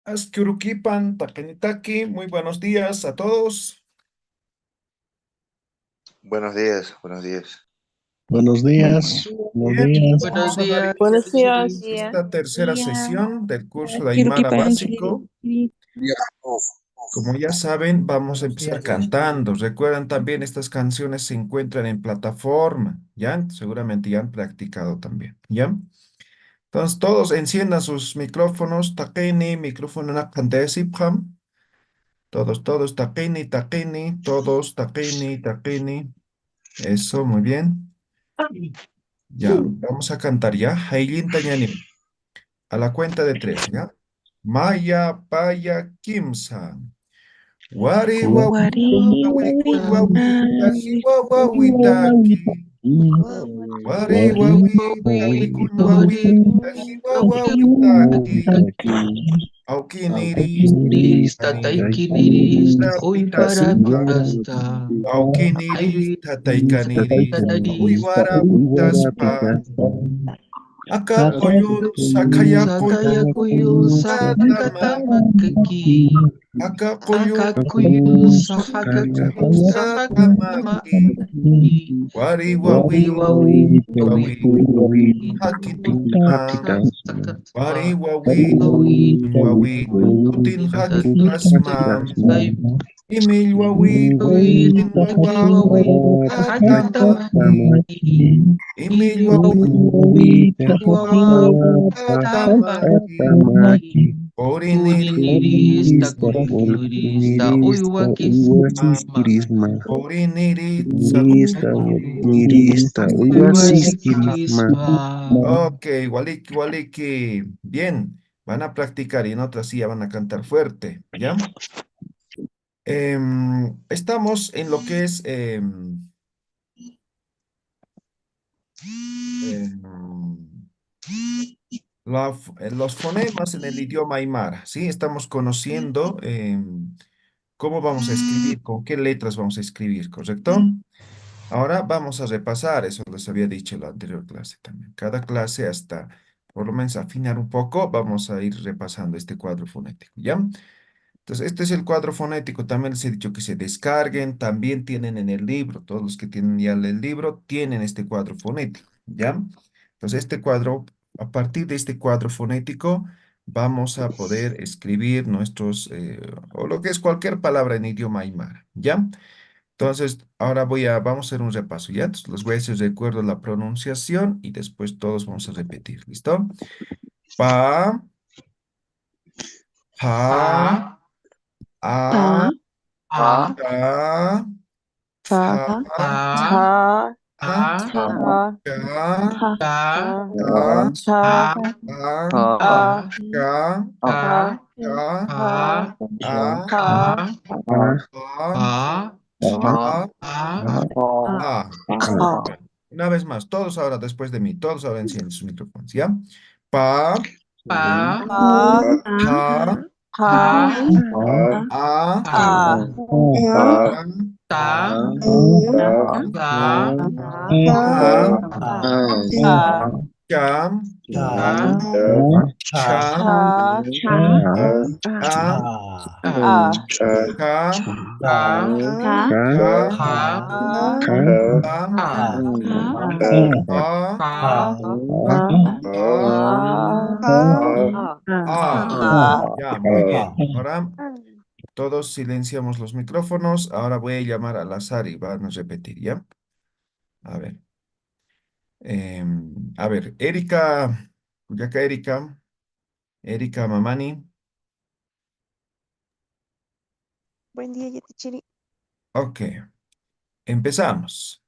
Askyurukipan, Takenitaki, muy buenos días a todos. Buenos días, buenos días. Buenos días, buenos Bien, días. vamos Buenos a dar días. inicio Buenos a días. esta tercera sesión del curso de Aymara Kirukipan, Básico. Como ya saben, vamos a empezar cantando. Recuerden también, estas canciones se encuentran en plataforma, ¿ya? Seguramente ya han practicado también, ¿ya? Entonces, todos enciendan sus micrófonos. Takeni, micrófono Nakandesipam. Todos, Takeni, todos, Takeni. Eso, muy bien. Ya, vamos a cantar ya. Haylin Tañanim. A la cuenta de tres, ¿ya? Maya, Paya, Kimsa. Wari, wawi, wawi, kun, wawi, tahi, wawi, taki. Wari, wawi, wawi, kun, wawi, tahi, wawi, taki. Aukiniris, Kirista, taikiniris, uy Tapitas, paraparasta. Aukiniris, Ay, Tataikaniris, tataris, Uiwaraputas, pa. Akakoyun, sakaya Sakayakoyun, kuyun Tatamaki. sahagatamaki. Akakoyun, Akakuyun sahagakuyun Sakamaki. sahagamaki. Wari wawi, Wawi wawi, wawi wawi, wawi. hakituma. Sakat Wari pa, wawi, wawi, wawi, utin hakitasma. Imil wawi, wawi, utin wawa, wawi, tatamaki. hagatamaki. Imil wawi, wawa, tatamaki. Oriniri, Kurinirista, kurinirista, uy ma. wakisma. Oriniri, Nirista, Uy Uwasiskirisma. wasikisma. Ok, waliki, waliki. Bien, van a practicar y en otras sí ya van a cantar fuerte, ¿ya? Estamos en lo que es em, los fonemas en el idioma aymara, ¿sí? Estamos conociendo cómo vamos a escribir, con qué letras vamos a escribir, ¿correcto? Ahora vamos a repasar, eso les había dicho en la anterior clase también. Cada clase hasta por lo menos afinar un poco, vamos a ir repasando este cuadro fonético, ¿ya? Entonces, este es el cuadro fonético. También les he dicho que se descarguen. También tienen en el libro, todos los que tienen ya el libro, tienen este cuadro fonético, ¿ya? Entonces, este cuadro, a partir de este cuadro fonético, vamos a poder escribir nuestros, o lo que es cualquier palabra en idioma aymara, ¿ya? Entonces, ahora vamos a hacer un repaso, ¿ya? Entonces, les voy a decir, recuerdo la pronunciación y después todos vamos a repetir, ¿listo? Pa, pa, Pa, a, Pa, a, ca, pa, fa, ta, cha, a, cha, ca, cha, ta, cha, ca, cha, a, ca, a, ca, ta, pa, ca, pa, a, a, pa, a, a, a, a, a, a. a, Ya. Una vez más, todos ahora después de mí, todos ahora encienden sus micrófonos, ¿ya? Pa, pa, pa, pa, pa, pa, a, a, ca, ta, ca, ga, a, a, ca, ga, cha, cha, a, a, a, ca, ka, ca, ka, a, a, ka, a, ka, a, a. a, Ya, muy bien. Ahora todos silenciamos los micrófonos. Ahora voy a llamar al azar y van a repetir, ¿ya? A ver. A ver, Erika, Kuyaka Erika, Erika Mamani. Buen día, Yetichiri. Ok, empezamos.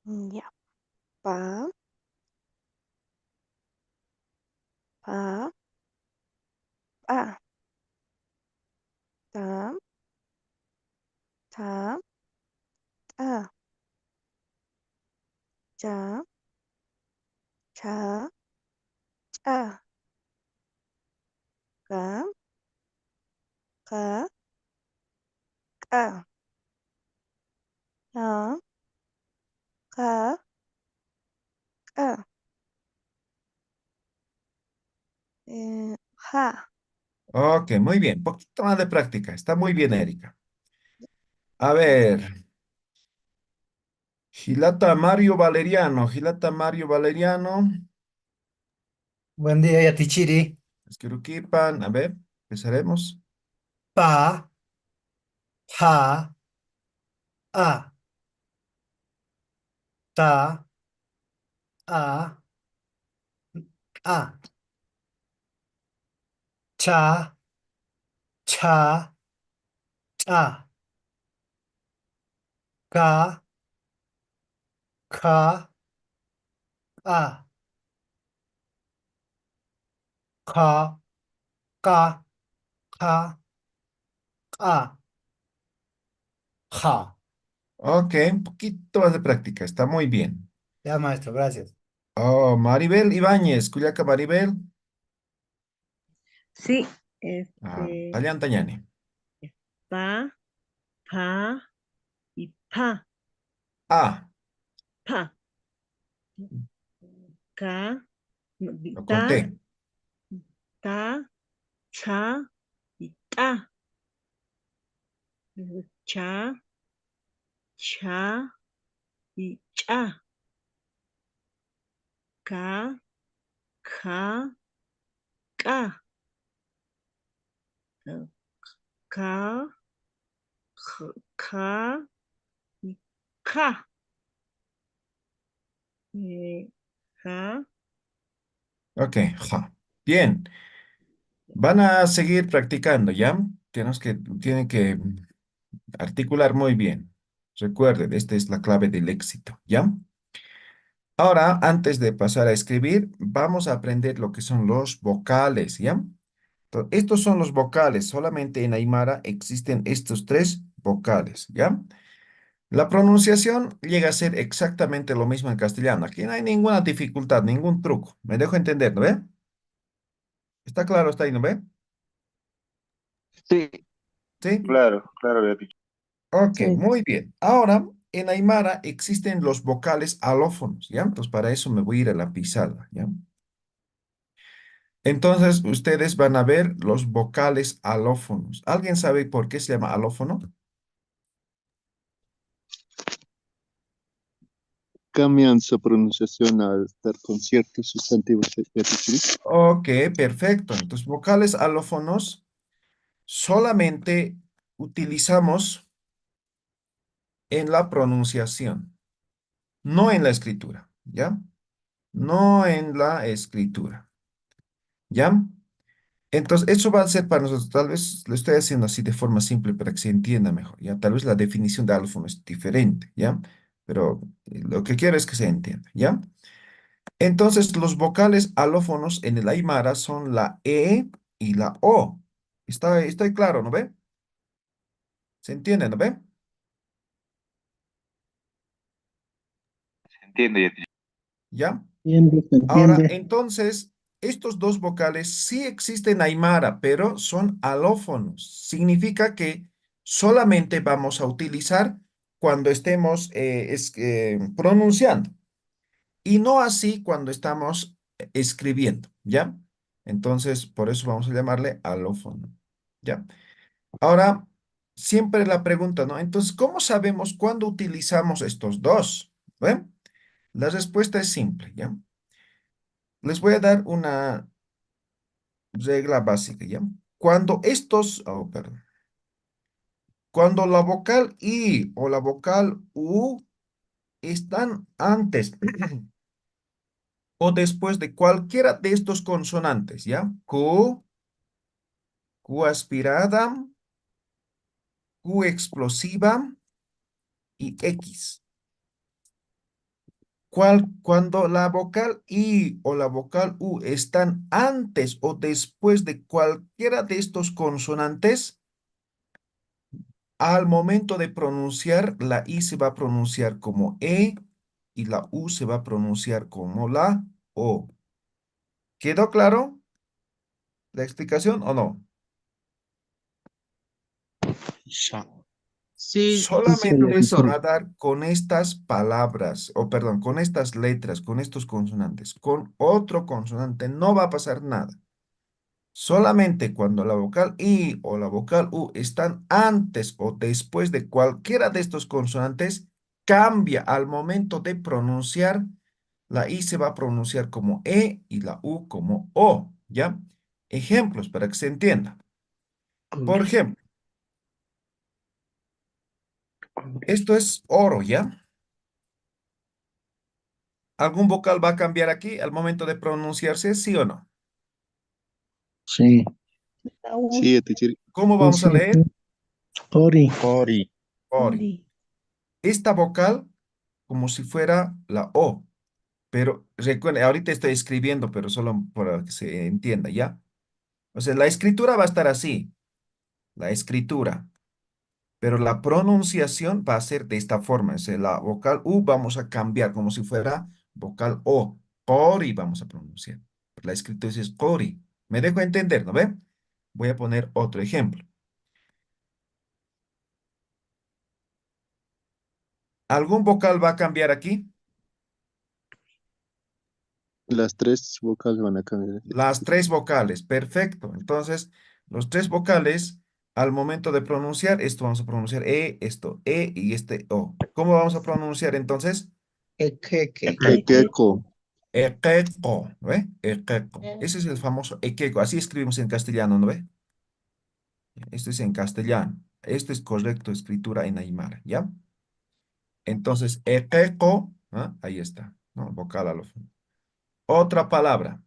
Ya. Pa, pa, pa, ta, ta, ta, cha, cha, cha, ka, ka, ka, ka, ka, ka, Ja. Ok, muy bien. Poquito más de práctica. Está muy bien, Erika. A ver. Gilata Mario Valeriano. Gilata Mario Valeriano. Buen día, Yatichiri. Esqueruquipan. A ver, empezaremos. Pa, pa, a, ta, a, a, cha, cha, cha, ca, ca, a, ca, ca, ca, a, ja. Ok, un poquito más de práctica. Está muy bien. Ya, maestro, gracias. Oh, Maribel Ibáñez. Cuyaca Maribel. Sí, Tañani. pa, pa y pa, A. pa, ca, no, Lo ta, conté. ta, cha y ta, cha, cha y cha, ca, ca, ca, ca, ca y ca, ja, Ok, ja. Bien. Van a seguir practicando, ¿ya? Tienen que articular muy bien. Recuerden, esta es la clave del éxito, ¿ya? Ahora, antes de pasar a escribir, vamos a aprender lo que son los vocales, ¿ya? Estos son los vocales. Solamente en Aymara existen estos tres vocales, ¿ya? La pronunciación llega a ser exactamente lo mismo en castellano. Aquí no hay ninguna dificultad, ningún truco. Me dejo entender, ¿no ve? ¿Está claro? ¿Está ahí, no ve? Sí, ¿Sí? claro, claro, Beatriz. Ok, Sí. muy bien. Ahora, en Aymara existen los vocales alófonos, ¿ya? Entonces, para eso me voy a ir a la pizarra, ¿ya? Entonces, ustedes van a ver los vocales alófonos. ¿Alguien sabe por qué se llama alófono? Cambian su pronunciación al estar con ciertos sustantivos repetitivos. Ok, perfecto. Entonces, vocales alófonos solamente utilizamos en la pronunciación, no en la escritura, ¿ya? No en la escritura, ¿ya? Entonces, eso va a ser para nosotros, tal vez lo estoy haciendo así de forma simple para que se entienda mejor, ¿ya? Tal vez la definición de alófono es diferente, ¿ya? Pero lo que quiero es que se entienda, ¿ya? Entonces, los vocales alófonos en el Aymara son la E y la O. Estoy claro, ¿no ve? ¿Se entiende, no ve? Entiendo, Beatriz. ¿Ya? ¿Entiende? ¿Se Ahora, entiende? entonces, estos dos vocales sí existen Aymara, pero son alófonos. Significa que solamente vamos a utilizar cuando estemos pronunciando y no así cuando estamos escribiendo, ¿ya? Entonces, por eso vamos a llamarle alófono, ¿ya? Ahora, siempre la pregunta, ¿no? Entonces, ¿cómo sabemos cuándo utilizamos estos dos? ¿Ven? La respuesta es simple, ¿ya? Les voy a dar una regla básica, ¿ya? Perdón. Cuando la vocal I o la vocal U están antes o después de cualquiera de estos consonantes, ¿ya? Q aspirada, Q explosiva y X. Cuando la vocal I o la vocal U están antes o después de cualquiera de estos consonantes, al momento de pronunciar, la I se va a pronunciar como E y la U se va a pronunciar como la O. ¿Quedó claro la explicación o no? Ya. Sí, sí, Sería Solamente se profesor. va mejor. a dar con estas palabras, o perdón, con estas letras, con estos consonantes. Con otro consonante no va a pasar nada. Solamente cuando la vocal I o la vocal U están antes o después de cualquiera de estos consonantes, cambia al momento de pronunciar. La I se va a pronunciar como E y la U como O, ¿ya? Ejemplos para que se entienda. Por ejemplo, esto es oro, ¿ya? ¿Algún vocal va a cambiar aquí al momento de pronunciarse, sí o no? Sí. Sí, teacher. ¿Cómo vamos a leer? Ori. Ori. Ori. Esta vocal como si fuera la O, pero recuerden, ahorita estoy escribiendo, pero solo para que se entienda, ¿ya? O sea, la escritura va a estar así, la escritura, pero la pronunciación va a ser de esta forma. O sea, la vocal U vamos a cambiar como si fuera vocal O. Ori vamos a pronunciar. La escritura es Ori. ¿Me dejo entender, no ve? Voy a poner otro ejemplo. ¿Algún vocal va a cambiar aquí? Las tres vocales van a cambiar. Las tres vocales, perfecto. Entonces, los tres vocales, al momento de pronunciar, esto vamos a pronunciar E, esto E y este O. ¿Cómo vamos a pronunciar entonces? Equeque. Equeco. Equeco, ¿no ve? Equeco. Ese es el famoso equeco. Así escribimos en castellano, ¿no ve? Esto es en castellano. Esto es correcto, escritura en aymara, ¿ya? Entonces, equeco, ¿ah? Ahí está, ¿no? Vocal alófono. Otra palabra.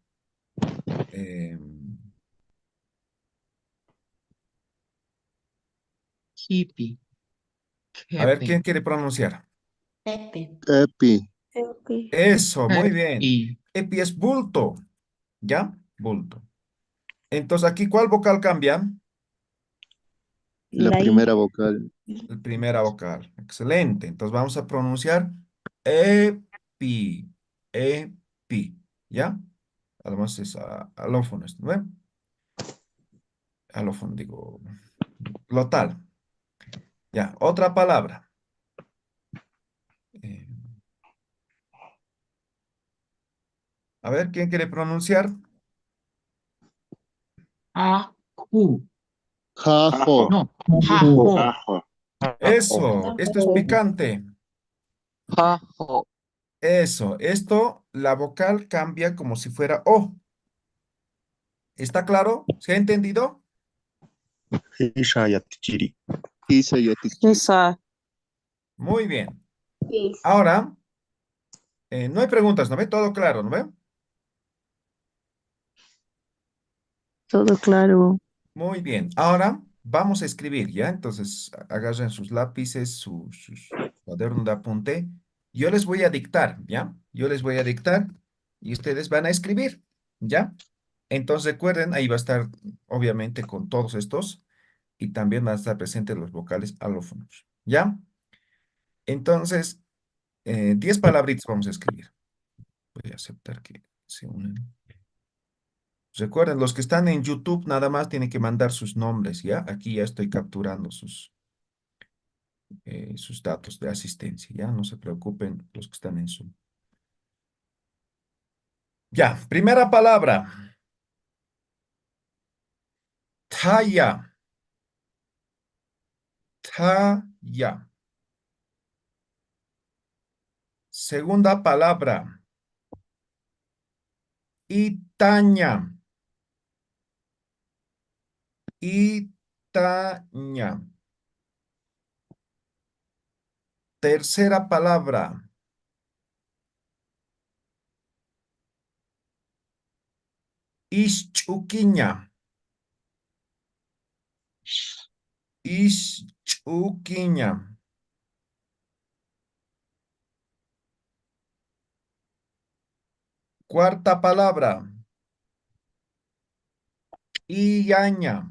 em, Hippie. a ver, Jepe. ¿quién quiere pronunciar? Epi. Epi. Eso, muy bien. Y Epi es bulto, ¿ya? Bulto. Entonces, aquí, ¿cuál vocal cambia? La primera vocal. La primera vocal. Excelente. Entonces, vamos a pronunciar epi, epi, ¿ya? Además es alófono, ¿no ven? Alófono, digo, glotal. Ya, otra palabra. Eh, a ver, ¿quién quiere pronunciar? Ajú. Jajo. No, Jajo. Ajo. Eso, esto es picante. Jajo. Eso, esto, la vocal cambia como si fuera O. ¿Está claro? ¿Se ha entendido? Isha Yatichiri. Isa y atichiri. Esa. Muy bien. Ahora, no hay preguntas, ¿no ve? Todo claro, ¿no ve? Todo claro. Muy bien. Ahora vamos a escribir, ¿ya? Entonces, agarren sus lápices, sus cuadernos de apunte. Yo les voy a dictar, ¿ya? Yo les voy a dictar y ustedes van a escribir, ¿ya? Entonces, recuerden, ahí va a estar, obviamente, con todos estos y también van a estar presentes los vocales alófonos, ¿ya? Entonces, 10 palabritas vamos a escribir. Voy a aceptar que se unen. Recuerden, los que están en YouTube nada más tienen que mandar sus nombres, ¿ya? Aquí ya estoy capturando sus datos de asistencia, ¿ya? No se preocupen los que están en Zoom. Ya, primera palabra. Talla, talla. Segunda palabra. Itaña, Itaña. Tercera palabra. Ixchuquiña, Ixchuquiña. Cuarta palabra. Illaña,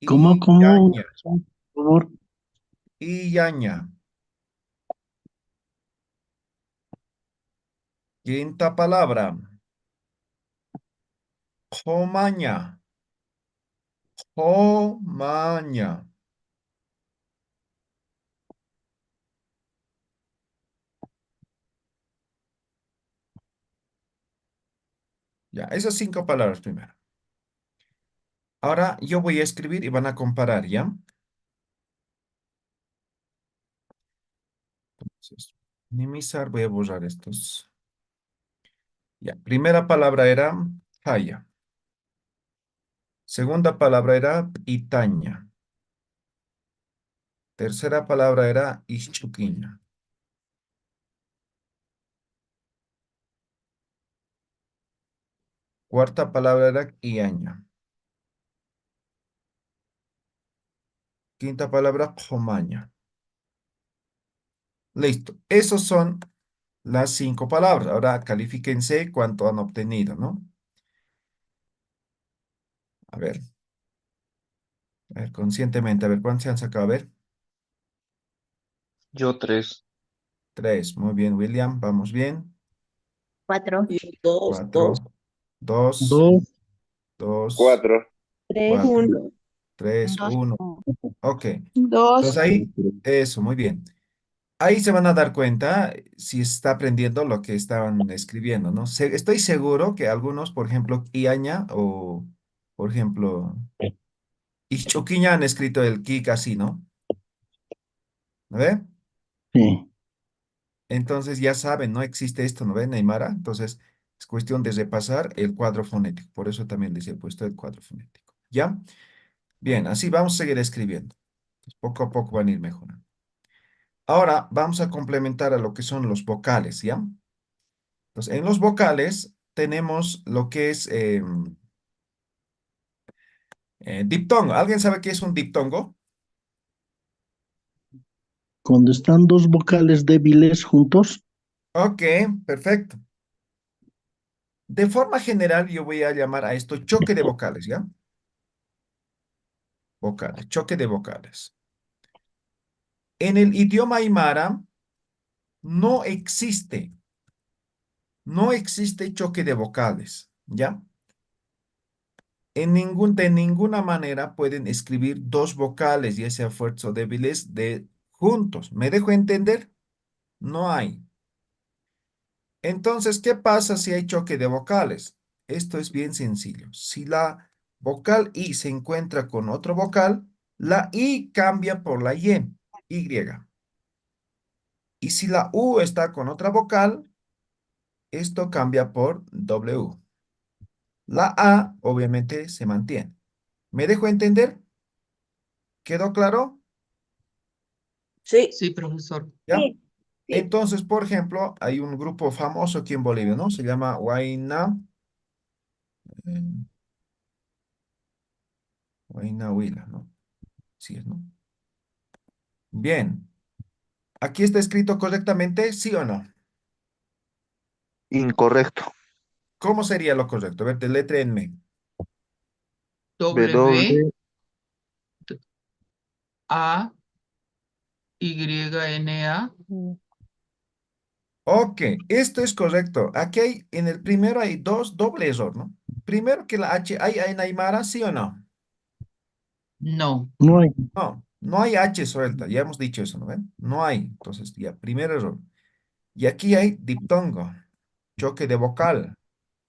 ¿Cómo? Illaña, Por favor. Illaña. Quinta palabra. Jomaña, Jomaña. Ya, esas 5 palabras primero. Ahora yo voy a escribir y van a comparar, ¿ya? Entonces, minimizar, voy a borrar estos. Ya, primera palabra era Haya. Segunda palabra era Itaña. Tercera palabra era Ixchuquina. Cuarta palabra era Iaña. Quinta palabra, Jomaña. Listo. Esos son las 5 palabras. Ahora califíquense cuánto han obtenido, ¿no? A ver, conscientemente, a ver, ¿cuántos se han sacado? A ver, Yo 3. 3. Muy bien, William, vamos bien. 4. 4, 2, 2, 2, 4. 3, 4, 1. 3, 1. Ok. 2. Entonces ahí, eso, muy bien. Ahí se van a dar cuenta si está aprendiendo lo que estaban escribiendo, ¿no? Estoy seguro que algunos, por ejemplo, Iaña o, por ejemplo, Ixchuquiña han escrito el ki así, ¿no? ¿No ve? sí. Entonces ya saben, no existe esto, ¿no ven, Aymara? Entonces es cuestión de repasar el cuadro fonético. Por eso también les he puesto el cuadro fonético. ¿Ya? Bien, así vamos a seguir escribiendo. Pues poco a poco van a ir mejorando. Ahora vamos a complementar a lo que son los vocales, ¿ya? Entonces, en los vocales tenemos lo que es diptongo. ¿Alguien sabe qué es un diptongo? Cuando están dos vocales débiles juntos, Ok, perfecto. De forma general, yo voy a llamar a esto choque de vocales, ¿ya? Vocales, choque de vocales. En el idioma aymara no existe choque de vocales, ¿ya? De ninguna manera pueden escribir dos vocales, ya sea fuertes o débiles, juntos. ¿Me dejo entender? No hay. Entonces, ¿qué pasa si hay choque de vocales? Esto es bien sencillo. Si la vocal I se encuentra con otro vocal, la I cambia por la Y. Y si la U está con otra vocal, esto cambia por W. La A, obviamente, se mantiene. ¿Me dejo entender? ¿Quedó claro? Sí. Sí, profesor. ¿Ya? Sí. Entonces, por ejemplo, hay un grupo famoso aquí en Bolivia, ¿no? Se llama Huayna Huila, ¿no? Sí es, ¿no? Bien. ¿Aquí está escrito correctamente? ¿Sí o no? Incorrecto. ¿Cómo sería lo correcto? A ver, deletréenme. W, W, A, Y, N, A. Ok, esto es correcto. Aquí hay, en el primero hay dos, doble error, ¿no? Primero que la H, ¿hay en Aymara, sí o no? No. no hay. No, no hay H suelta, ya hemos dicho eso, ¿no ven? No hay, entonces ya, primer error. Y aquí hay diptongo, choque de vocal.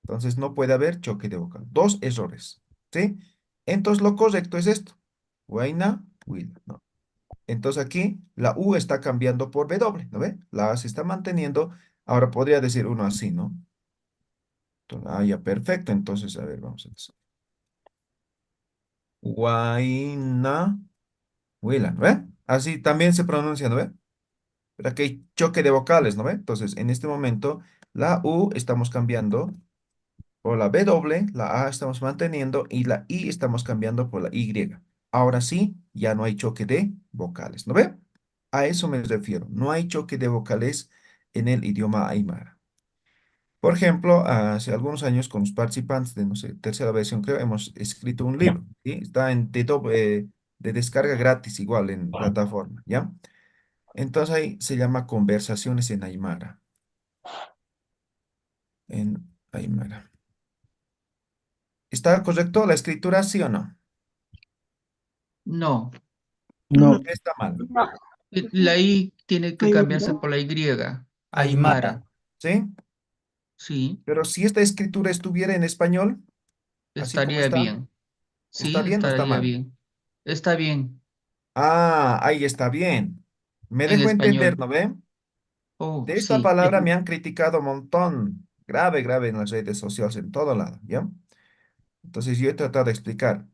Entonces no puede haber choque de vocal. Dos errores, ¿sí? Entonces lo correcto es esto. Huayna, huila, ¿no? Entonces aquí la U está cambiando por W, ¿no ve? La A se está manteniendo. Ahora podría decir uno así, ¿no? Entonces, ya, perfecto. Entonces, a ver, vamos a decir. Huayna, huila, ¿no ve? Así también se pronuncia, ¿no ve? Pero aquí hay choque de vocales, ¿no ve? Entonces, en este momento, la U estamos cambiando por la W, la A estamos manteniendo y la I estamos cambiando por la Y. Ahora sí, ya no hay choque de vocales, ¿no ve? A eso me refiero. No hay choque de vocales en el idioma aymara. Por ejemplo, hace algunos años con los participantes de, no sé, tercera versión, creo, hemos escrito un libro, ¿sí? Está de descarga gratis igual en plataforma, ¿ya? Entonces ahí se llama Conversaciones en Aymara. En Aymara. ¿Está correcto la escritura, sí o no? No. No, Está mal, No. La I tiene que cambiarse por la Y. Aymara. Aymara. ¿sí? Sí, Pero si esta escritura estuviera en español, así como estaría está, bien. ¿está Sí, bien o está estaría mal? bien. Está bien Ah, ahí está bien. Me en dejo entender, español. ¿no ve? Oh, De esta sí. palabra me han criticado un montón, grave, grave en las redes sociales, en todo lado, ¿ya? Entonces yo he tratado de explicar.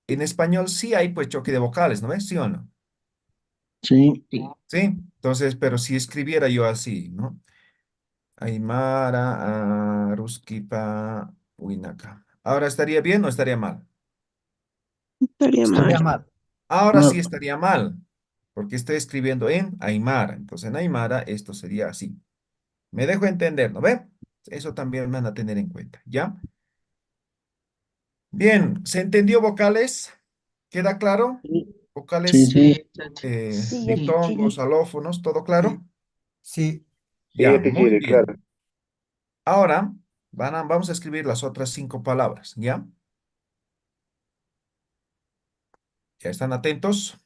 En español sí hay pues choque de vocales, ¿no ves? ¿Sí o no? Sí, Sí. Sí. Entonces, pero si escribiera yo así, ¿no? Aymara, Rusquipa, Winaka. ¿Ahora estaría bien o estaría mal? Estaría Estaría mal. mal. Ahora sí mal. estaría mal, porque estoy escribiendo en Aymara. Entonces en Aymara esto sería así. Me dejo entender, ¿no ve? Eso también van a tener en cuenta, ¿ya? Bien, ¿se entendió vocales? ¿Queda claro? Sí, Vocales, sí. Sí, chacho. Sí, ya te Sí, chiri. diptongos, alófonos, ¿todo Sí, claro? sí. Sí, Ya, ya te muy quiere, claro. bien. Ahora vamos a escribir las otras 5 palabras, ¿ya? ¿Ya están atentos?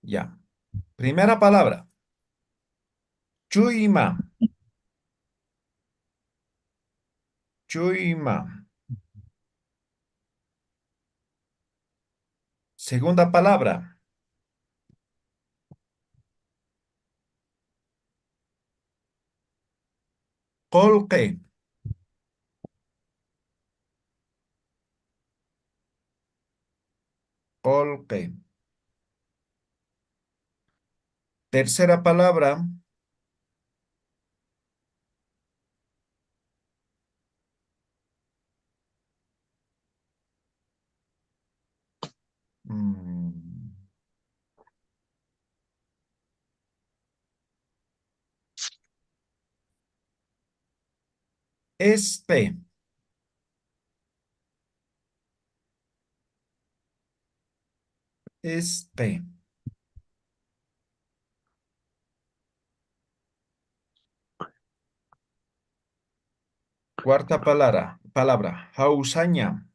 Ya. Primera palabra, chuima, chuima. Segunda palabra, colque, colque. Tercera palabra, mm, este, este. Cuarta palabra, Hausaña.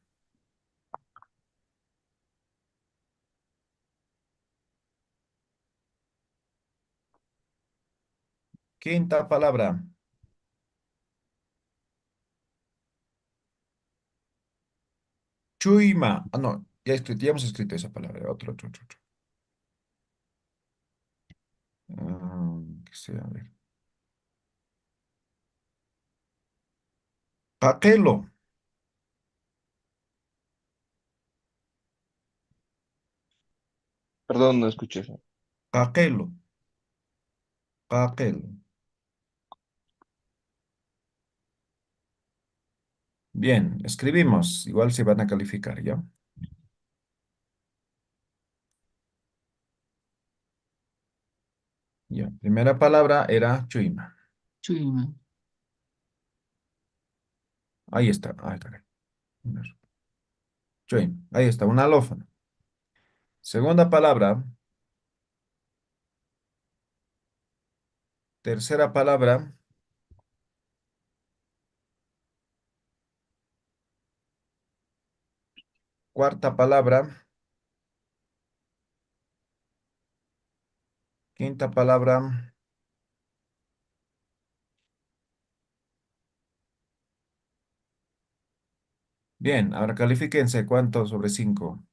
Quinta palabra, chuima. Ah, no, ya hemos escrito esa palabra. Otro. ¿Qué sea? A ver. Paquelo, Perdón, no escuché eso. paquelo, paquelo. Bien, escribimos. Igual se van a calificar, ¿ya? Ya. Primera palabra era chuima. chuima. Ahí está. Ahí está. Chuima. Ahí está, un alófono. Segunda palabra, tercera palabra, cuarta palabra, quinta palabra. Bien, ahora califíquense. ¿Cuánto sobre 5?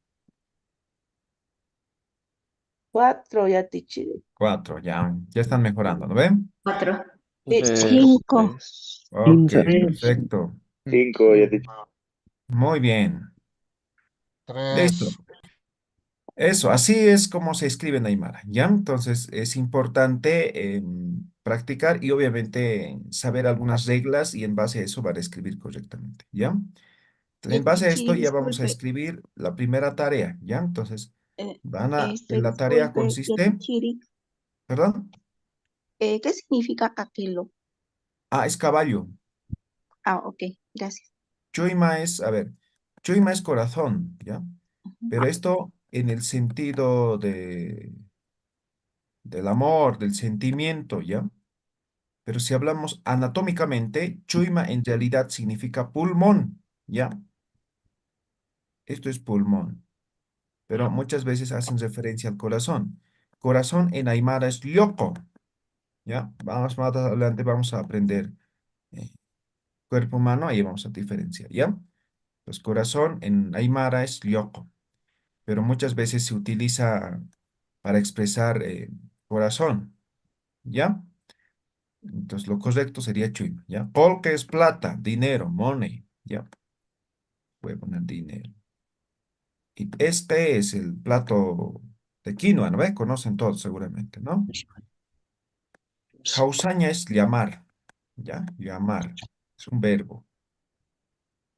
4, ya te chiri. 4, ya están mejorando, ¿no ven? 4. Sí. Entonces, 5. Ok, 3. perfecto. Cinco, ya te Muy bien. Listo. Eso, así es como se escribe en Aymara, ¿ya? Entonces es importante practicar y obviamente saber algunas reglas y en base a eso van a escribir correctamente, ¿ya? Entonces, en Ya base te a esto chiri, ya vamos a disculpe. escribir la primera tarea, ¿ya? Entonces, la tarea Disculpe, ya te consiste, chiri. ¿perdón? ¿Qué significa aquilo? Ah, es caballo. Ah, ok, gracias. Choima es, a ver, choima es corazón, ¿ya? Ujú. Pero esto en el sentido del amor, del sentimiento, ¿ya? Pero si hablamos anatómicamente, chuima en realidad significa pulmón, ¿ya? Esto es pulmón, pero muchas veces hacen referencia al corazón. Corazón en Aymara es yoco, ¿ya? Vamos más adelante, vamos a aprender eh, cuerpo humano, ahí vamos a diferenciar, ¿ya? Pues corazón en Aymara es Lyoko, pero muchas veces se utiliza para expresar corazón, ¿ya? Entonces lo correcto sería Chuyma, ¿ya? Pol, que es plata, dinero, money, ¿ya? Voy a poner dinero. Y este es el plato de quinoa, ¿no ve? Conocen todos seguramente, ¿no? Jausaña es llamar, ¿ya? Llamar, es un verbo.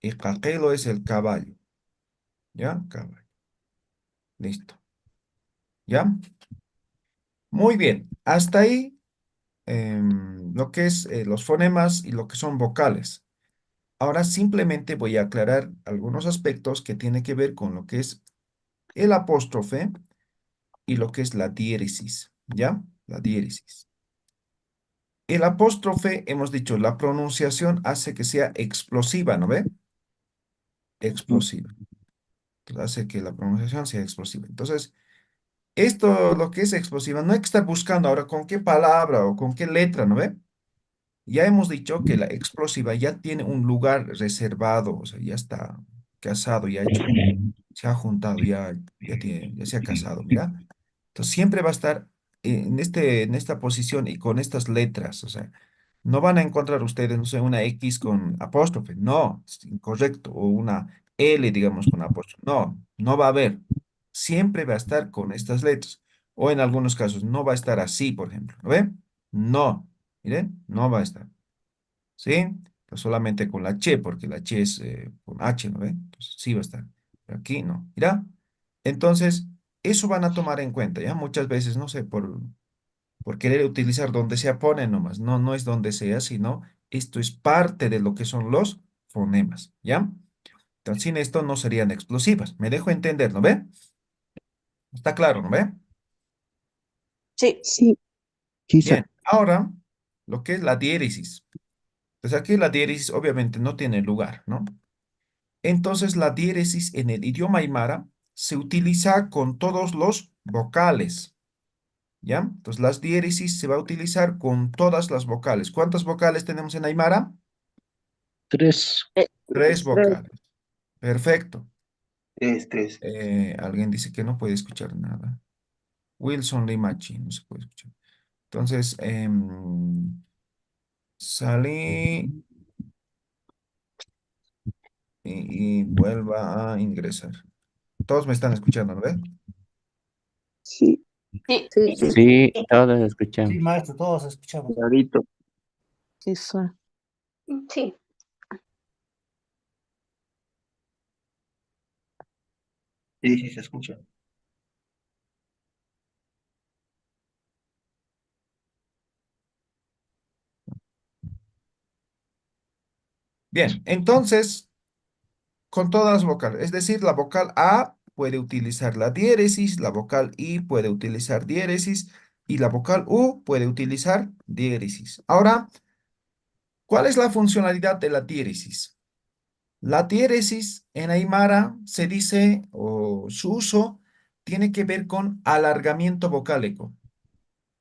Y caquelo es el caballo, ¿ya? Caballo. Listo, ¿ya? Muy bien, hasta ahí lo que es los fonemas y lo que son vocales. Ahora simplemente voy a aclarar algunos aspectos que tienen que ver con lo que es el apóstrofe y lo que es la diéresis, ¿ya? La diéresis. El apóstrofe, hemos dicho, la pronunciación hace que sea explosiva, ¿no ve? Explosiva. Entonces, hace que la pronunciación sea explosiva. Entonces, esto, lo que es explosiva, no hay que estar buscando ahora con qué palabra o con qué letra, ¿no ve? Ya hemos dicho que la explosiva ya tiene un lugar reservado, o sea, ya está casado, ya ha hecho, se ha juntado, ya se ha casado, mira. Entonces siempre va a estar en esta posición y con estas letras, o sea, no van a encontrar ustedes, no sé, una X con apóstrofe, no, es incorrecto, o una L, digamos, con apóstrofe, no, no va a haber. Siempre va a estar con estas letras, o en algunos casos no va a estar así, por ejemplo, ¿no ve? No, miren, no va a estar. ¿Sí? Pues solamente con la H, porque la H es con H, ¿no ve? Entonces sí va a estar. Pero aquí no. ¿Mira? Entonces, eso van a tomar en cuenta, ¿ya? Muchas veces, no sé, por querer utilizar donde sea ponen nomás. No, no es donde sea, sino esto es parte de lo que son los fonemas, ¿ya? Entonces, sin esto no serían explosivas. Me dejo entender, ¿no ve? Está claro, ¿no ve? Sí. Sí. Quizá. Bien, ahora, lo que es la diéresis. Entonces, aquí la diéresis obviamente no tiene lugar, ¿no? Entonces la diéresis en el idioma aymara se utiliza con todos los vocales, ¿ya? Entonces las diéresis se va a utilizar con todas las vocales. ¿Cuántas vocales tenemos en aymara? 3. Tres vocales. Perfecto. Tres. Alguien dice que no puede escuchar nada. Wilson Limachi, no se puede escuchar. Entonces, salí y vuelva a ingresar. Todos me están escuchando, ¿no ves? Sí, Sí. Sí, todos escuchamos. Sí, maestro, todos escuchamos. clarito. Eso. Sí. Sí, sí, se escucha. Bien, entonces, con todas las vocales, es decir, la vocal A puede utilizar la diéresis, la vocal I puede utilizar diéresis y la vocal U puede utilizar diéresis. Ahora, ¿cuál es la funcionalidad de la diéresis? La diéresis en aymara se dice, o su uso, tiene que ver con alargamiento vocálico.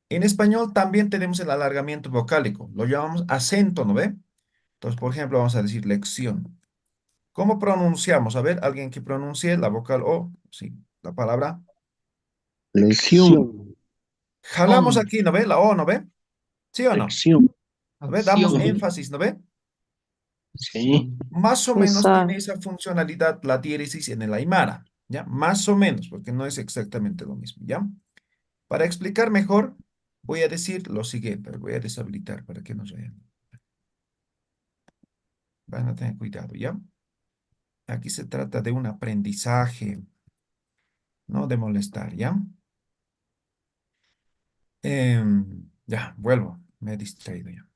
En español también tenemos el alargamiento vocálico, lo llamamos acento, ¿no ve? Entonces, por ejemplo, vamos a decir lección. ¿Cómo pronunciamos? A ver, alguien que pronuncie la vocal O, sí, la palabra. Lección. Jalamos aquí, ¿no ve? La O, ¿no ve? ¿Sí o no? Lección. ¿No ve? Damos Acción. énfasis, ¿no ve? Sí. Más o menos Exacto. tiene esa funcionalidad la diéresis en el aymara, ¿ya? Más o menos, porque no es exactamente lo mismo, ¿ya? Para explicar mejor, voy a decir lo siguiente, voy a deshabilitar para que nos vean. Van a tener cuidado, ¿ya? Aquí se trata de un aprendizaje, no de molestar, ¿ya? Ya, vuelvo, me he distraído ya.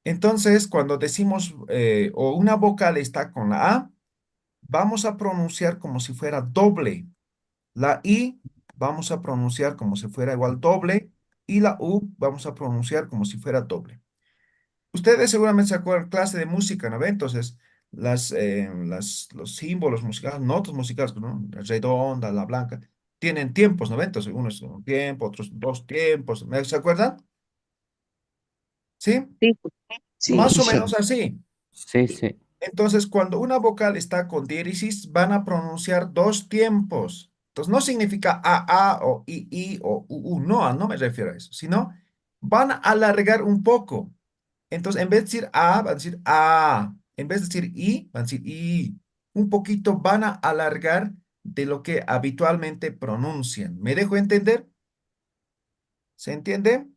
Entonces, cuando decimos o una vocal está con la A, vamos a pronunciar como si fuera doble. La I vamos a pronunciar como si fuera igual doble y la U vamos a pronunciar como si fuera doble. Ustedes seguramente se acuerdan clase de música, ¿no ve? Entonces, los símbolos musicales, notas musicales, ¿no? La redonda, la blanca, tienen tiempos, ¿no ve? Entonces, uno es un tiempo, otros dos tiempos, ¿se acuerdan? ¿Sí? Sí. Sí. Más o Quizá. menos así. Sí, sí. Entonces, cuando una vocal está con diéresis, van a pronunciar dos tiempos. Entonces, no significa a o i o u, no, no me refiero a eso, sino van a alargar un poco. Entonces, en vez de decir a, van a decir a. En vez de decir i, van a decir i. Un poquito van a alargar de lo que habitualmente pronuncian. ¿Me dejo entender? ¿Se entiende?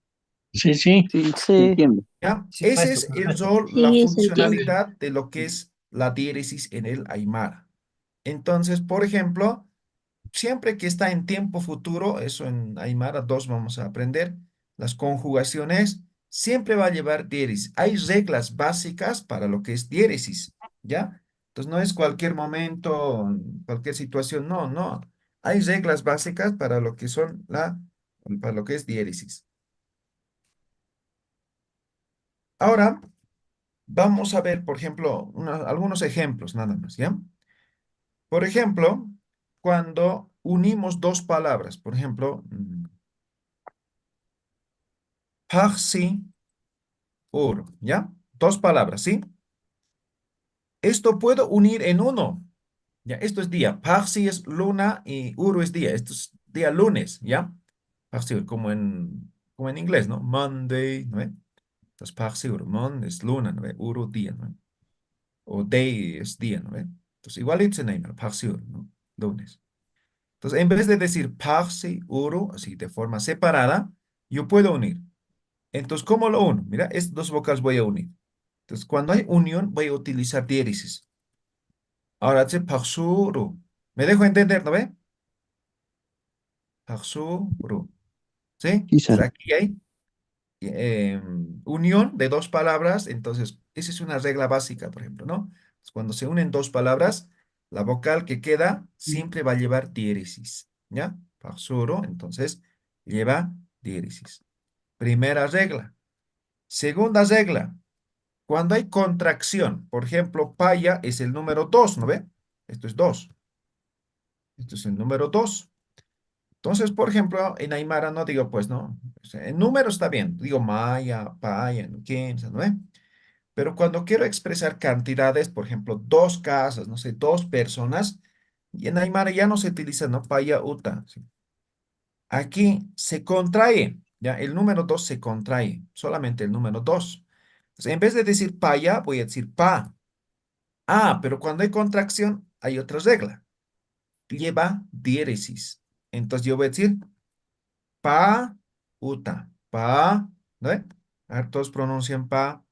Sí, sí. Sí, Sí. entiendo. ¿Ya? Sí, Ese maestro, es el perfecto. rol, la Sí, se entiende. funcionalidad de lo que es la diéresis en el Aymara. Entonces, por ejemplo, siempre que está en tiempo futuro, eso en Aymara 2 vamos a aprender, las conjugaciones, siempre va a llevar diéresis. Hay reglas básicas para lo que es diéresis, ¿ya? Entonces, no es cualquier momento, cualquier situación, no, no. Hay reglas básicas para lo que son para lo que es diéresis. Ahora, vamos a ver, por ejemplo, algunos ejemplos nada más, ¿ya? Por ejemplo, cuando unimos dos palabras, por ejemplo, Parsi, ur, ¿ya? Dos palabras, ¿sí? Esto puedo unir en uno, ¿ya? Esto es día. Parsi es luna y uru es día. Esto es día lunes, ¿ya? Parsi, ur, como en inglés, ¿no? Monday, ¿no ve? Entonces, Parsi, ur, mon es luna, ¿no ve? Uru, día, ¿no ve? O day es día, ¿no ve? Entonces, igualito en Aymara, Parsi, ur, ¿no? Lunes. Entonces, en vez de decir Parsi, uru, así de forma separada, yo puedo unir. Entonces, ¿cómo lo uno? Mira, estos dos vocales voy a unir. Entonces, cuando hay unión, voy a utilizar diéresis. Ahora dice paksuru. ¿Me dejo entender, no ve? Paksuru. ¿Sí? Quizá. Entonces, aquí hay unión de dos palabras. Entonces, esa es una regla básica, por ejemplo, ¿no? Entonces, cuando se unen dos palabras, la vocal que queda siempre va a llevar diéresis. ¿Ya? Paksuru. Entonces, lleva diéresis. Primera regla. Segunda regla. Cuando hay contracción, por ejemplo, paya es el número 2, ¿no ve? Esto es 2. Esto es el número 2. Entonces, por ejemplo, en Aymara no digo, pues no. O sea, en número está bien. Digo maya, paya, quince, ¿no ve? Pero cuando quiero expresar cantidades, por ejemplo, dos casas, no sé, dos personas, y en Aymara ya no se utiliza, ¿no? Paya, uta. ¿Sí? Aquí se contrae, ¿ya? El número 2 se contrae, solamente el número 2. Entonces, en vez de decir paya, voy a decir pa. Ah, pero cuando hay contracción, hay otra regla. Lleva diéresis. Entonces yo voy a decir pa, uta, pa, ¿no ve? A ver, todos pronuncian pa.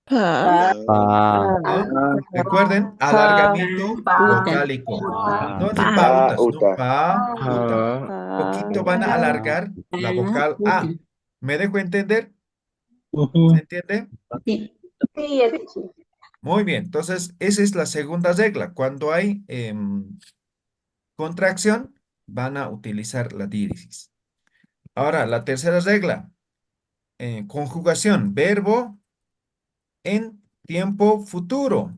Pa, Pa, ¿Ah? Ah, Recuerden, pa, alargamiento uta, vocálico. No pa, decir pa, pa, Pa, uta, sino uta. pa, uta. Ah, Poquito pa. van a pa. alargar la vocal uta. A. ¿Me dejo entender? ¿Se Ujú. entiende? Sí. Sí, sí. Muy bien. Entonces, esa es la segunda regla. Cuando hay contracción, van a utilizar la diéresis. Ahora, la tercera regla, conjugación, verbo en tiempo futuro.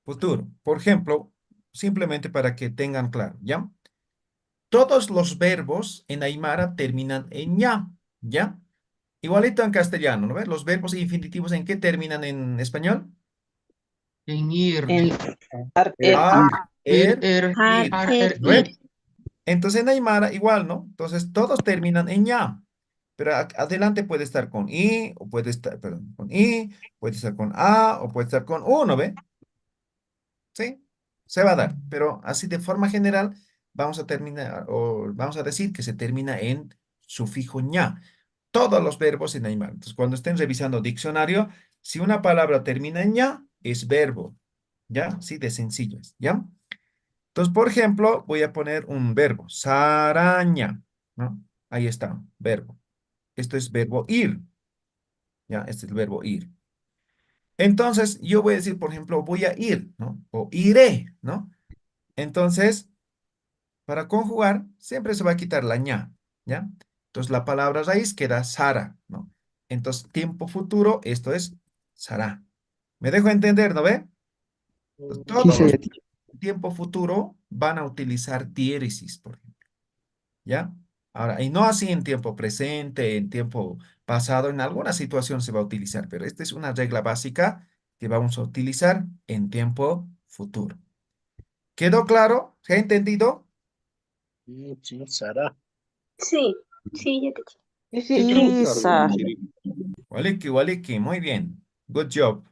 Futuro. Por ejemplo, simplemente para que tengan claro, ¿ya? Todos los verbos en Aymara terminan en ña, ¿ya? Igualito en castellano, ¿no ves? Los verbos infinitivos, ¿en qué terminan en español? En ir. En A, Ir, Har, er, ¿no ves? ir. Entonces en Aymara igual, ¿no? Entonces todos terminan en ña. Pero adelante puede estar con i, o puede estar, perdón, con i, puede estar con a, o puede estar con u, ¿no ve? ¿Sí? Se va a dar. Pero así de forma general vamos a terminar, o vamos a decir que se termina en sufijo ña. Todos los verbos en Aymara. Entonces cuando estén revisando diccionario, si una palabra termina en ña, es verbo. ¿Ya? Sí, de sencillo es, ¿ya? Entonces, por ejemplo, voy a poner un verbo, saraña, ¿no? Ahí está, verbo. Esto es verbo ir, ¿ya? Este es el verbo ir. Entonces, yo voy a decir, por ejemplo, voy a ir, ¿no? O iré, ¿no? Entonces, para conjugar, siempre se va a quitar la ña, ¿ya? Entonces, la palabra raíz queda sara, ¿no? Entonces, tiempo futuro, esto es sará. ¿Me dejo entender, no ve? Entonces, todos quizá. los tiempo futuro van a utilizar diéresis, por ejemplo. ¿Ya? Ahora, y no así en tiempo presente, en tiempo pasado, en alguna situación se va a utilizar, pero esta es una regla básica que vamos a utilizar en tiempo futuro. ¿Quedó claro? ¿Se ha entendido? Sí, Sara. Sí, sí, ya te Sí, Sara. Waliki, waliki, muy bien. Good job.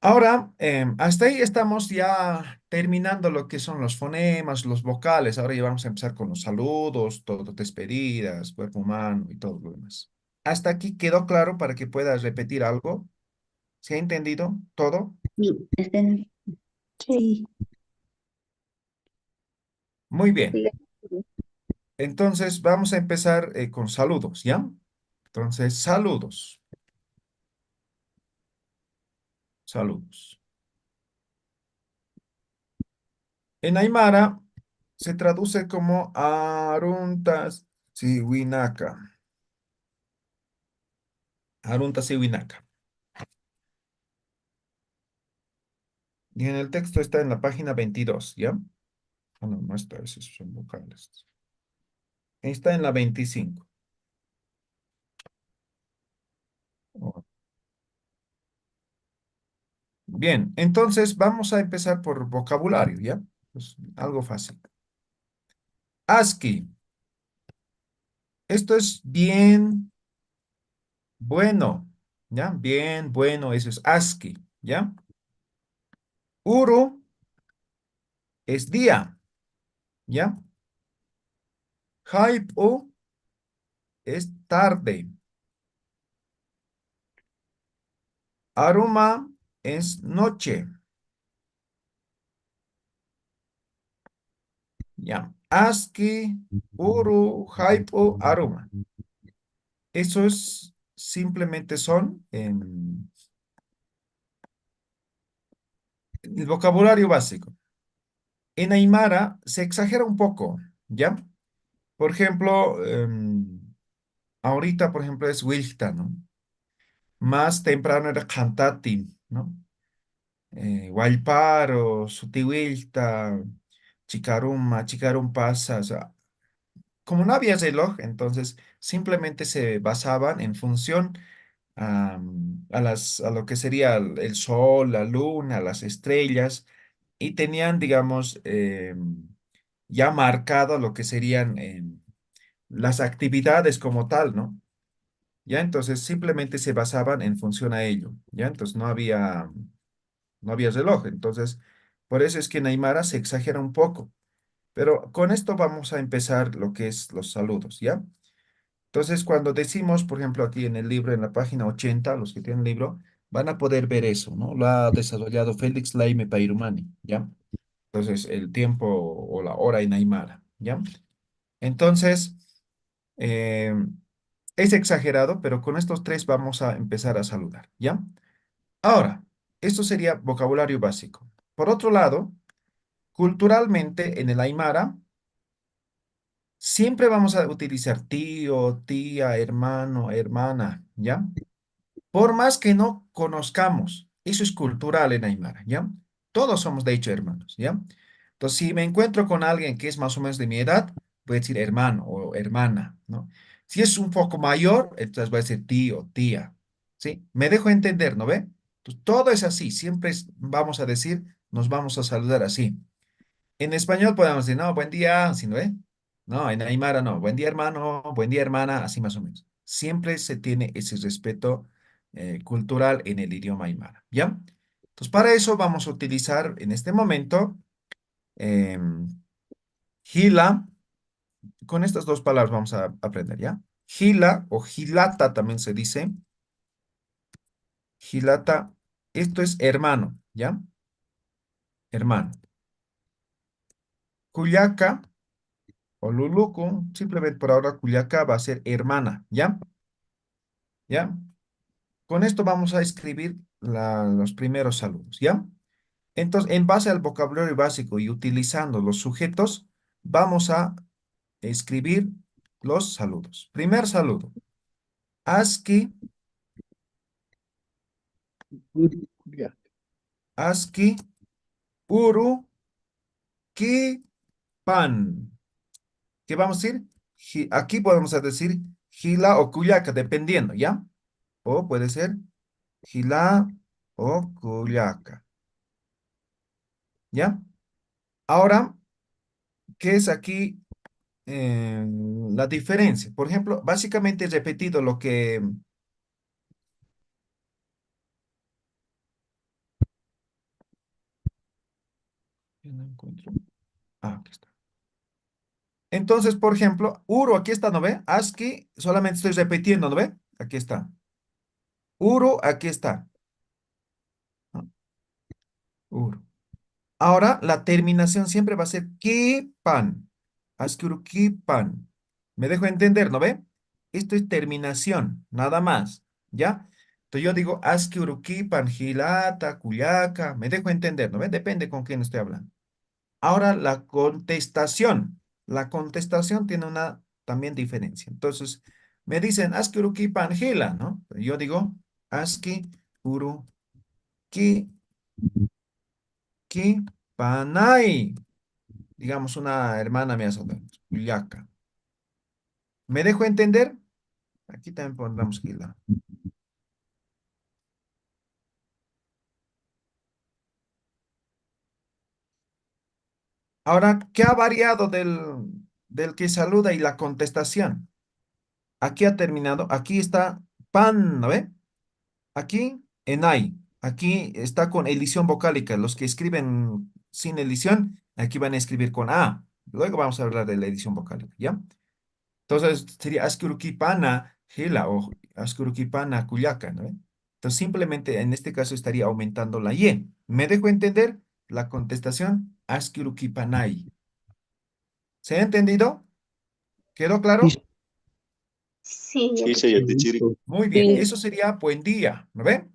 Ahora, hasta ahí estamos ya terminando lo que son los fonemas, los vocales. Ahora ya vamos a empezar con los saludos, todo, despedidas, cuerpo humano y todo lo demás. ¿Hasta aquí quedó claro para que puedas repetir algo? ¿Se ha entendido todo? Sí. Muy bien. sigue. Entonces vamos a empezar con saludos, ¿ya? Entonces, saludos. Saludos. En Aymara se traduce como Aruntas Siwinaka. Aruntas Siwinaka. Y en el texto está en la página 22, ¿ya? Ah, no, no está, esos son vocales. Está en la 25. Oh, bien, entonces vamos a empezar por vocabulario, ¿ya? Pues algo fácil. ASCII. Esto es bien bueno, ¿ya? Bien bueno, eso es ASCII, ¿ya? Uru es día, ¿ya? Haipu es tarde. Aruma es noche, ¿ya? ASCII, Uru, Haipu, Aruma. Esos simplemente son el vocabulario básico. En Aymara se exagera un poco, ¿ya? Por ejemplo, ahorita, por ejemplo, es Wilta, ¿no? Más temprano era Cantati, ¿no? Hualparo, Sutiwilta, Chicaruma, Chicarum pasa, o sea, como no había reloj, entonces simplemente se basaban en función a lo que sería el sol, la luna, las estrellas, y tenían, digamos, ya marcado lo que serían las actividades como tal, ¿no? Ya entonces simplemente se basaban en función a ello, ya entonces no había reloj, entonces por eso es que en Aymara se exagera un poco, pero con esto vamos a empezar lo que es los saludos, ¿ya? Entonces cuando decimos, por ejemplo, aquí en el libro, en la página 80, los que tienen el libro, van a poder ver eso, ¿no? Lo ha desarrollado Félix Laime Pairumani, ¿ya? Entonces el tiempo o la hora en Aymara, ¿ya? Entonces, eh, es exagerado, pero con estos tres vamos a empezar a saludar, ¿ya? Ahora, esto sería vocabulario básico. Por otro lado, culturalmente en el Aymara, siempre vamos a utilizar tío, tía, hermano, hermana, ¿ya? Por más que no conozcamos, eso es cultural en Aymara, ¿ya? Todos somos de hecho hermanos, ¿ya? Entonces, si me encuentro con alguien que es más o menos de mi edad, voy a decir hermano o hermana, ¿no? Si es un poco mayor, entonces voy a decir tío, tía, ¿sí? Me dejo entender, ¿no ve? Entonces, todo es así, siempre vamos a decir, nos vamos a saludar así. En español podemos decir, no, buen día, ¿sí no ve? No, en Aymara no, buen día hermano, buen día hermana, así más o menos. Siempre se tiene ese respeto cultural en el idioma Aymara, ¿ya? Entonces, para eso vamos a utilizar en este momento em, gila, con estas dos palabras vamos a aprender, ¿ya? Gila o gilata también se dice, gilata, esto es hermano, ¿ya? Hermano. Cuyaca o luluco, simplemente por ahora Cuyaca va a ser hermana, ¿ya? ¿Ya? Con esto vamos a escribir los primeros saludos, ¿ya? Entonces, en base al vocabulario básico y utilizando los sujetos, vamos a escribir los saludos. Primer saludo. Aski, Ya. aski, uru, ki, pan. ¿Qué vamos a decir? Aquí podemos decir Gila o Cuyaca, dependiendo, ¿ya? O puede ser Gila o Cuyaca, ¿ya? Ahora, ¿qué es aquí la diferencia? Por ejemplo, básicamente he repetido lo que... No encuentro. Ah, aquí está. Entonces, por ejemplo, Uro, aquí está, ¿no ve? ASCII, solamente estoy repitiendo, ¿no ve? Aquí está. Uro, aquí está. Ah, Uro. Ahora, la terminación siempre va a ser kipan. ASCII Uro kipan. ¿Me dejo entender, no ve? Esto es terminación, nada más, ¿ya? Entonces yo digo ASCII Uro kipan, Gilata, Cuyaca. ¿Me dejo entender, no ve? Depende con quién estoy hablando. Ahora la contestación. La contestación tiene una también diferencia. Entonces, me dicen, Aski uruki pangila, ¿no? Yo digo, Aski uruki ki panay. Digamos, una hermana me hace Juliaca. ¿Me dejo entender? Aquí también pondremos gila. Ahora, ¿qué ha variado del que saluda y la contestación? Aquí ha terminado, aquí está pan, ¿no ve? Aquí, enay. Aquí está con edición vocálica. Los que escriben sin edición, aquí van a escribir con A. Luego vamos a hablar de la edición vocálica, ¿ya? Entonces sería askurukipana gila o askurukipana cuyaca, ¿no? Entonces simplemente en este caso estaría aumentando la Y. ¿Me dejo entender? La contestación, askurukipanay. ¿Se ha entendido? ¿Quedó claro? Sí, Sí, ya te Isha escuché. Yatichiri. Muy bien. Sí. Eso sería buen día, ¿no ve?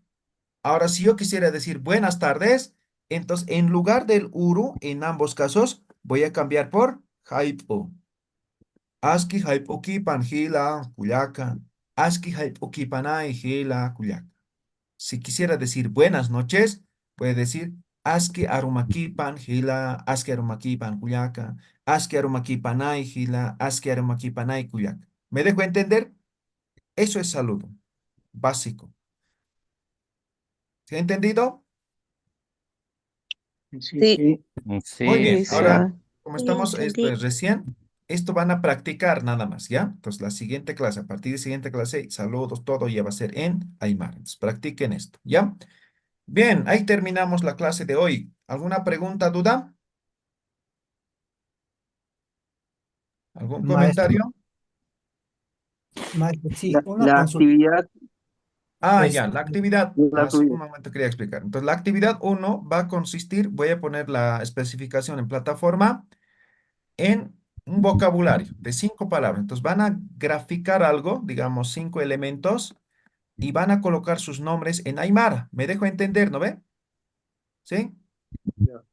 Ahora, si yo quisiera decir buenas tardes, entonces en lugar del uru, en ambos casos, voy a cambiar por haipo. Aski haipoki panjila kuyaca. Aski haipoki panay jila kuyaca. Si quisiera decir buenas noches, puede decir aski arumaki panjila, aski arumaki pan kuyaca, aski arumaki panay jila, aski arumaki panay kuyaca. ¿Me dejo entender? Eso es saludo básico. ¿Se ha entendido? sí, Sí. sí. Muy Sí, bien, Sí, sí. ahora, Sara. como Sí, estamos entendí. recién, esto van a practicar nada más, ¿ya? Entonces, la siguiente clase, a partir de siguiente clase, saludos, todo ya va a ser en Aymara. Entonces, practiquen esto, ¿ya? Bien, ahí terminamos la clase de hoy. ¿Alguna pregunta, duda? ¿Algún Maestro, comentario? maestro, sí, La, una la consulta. actividad Ah, Es, ya, la actividad, la hace tuya. un momento quería explicar. Entonces, la actividad uno va a consistir, voy a poner la especificación en plataforma, en un vocabulario de 5 palabras. Entonces, van a graficar algo, digamos, 5 elementos y van a colocar sus nombres en Aymara. ¿Me dejo entender, no ve? ¿Sí? Ya.